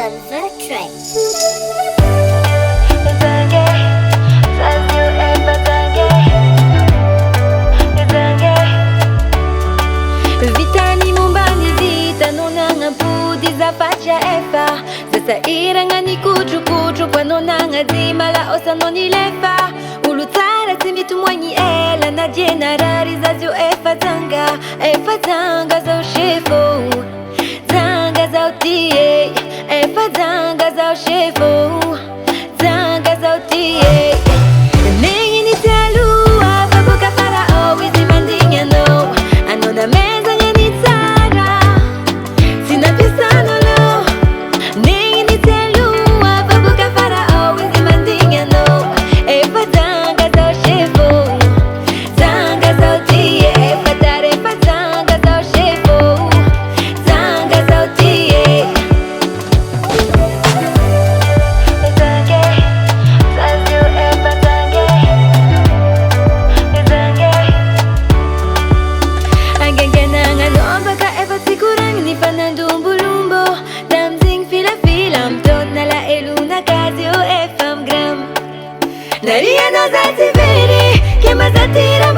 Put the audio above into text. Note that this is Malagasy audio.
on the track. Vitani mumbani vita nonanga pudi zapacha efa Zasa iranga ni kuchu kwa nonanga dimala osa noni lefa Ulutara simitu mwanyi ela na jenarari zazio efa zanga za ushefo Zanga za utie efa zanga za ushefo Zanga za utie Nengi ni talua babuka para always demanding you know Anona meza nyani tsara Sina pesa no lo Nengi ni talua babuka para always demanding you know Efa zanga za ushefo Zanga za utie Efa tare efa zanga za ushefo Zanga za utie Angengena ngano baka efa sikurang ni panandumbulumbo Damsing fila mtona la eluna kazi o efam gram Naria no zati vere Kema zatira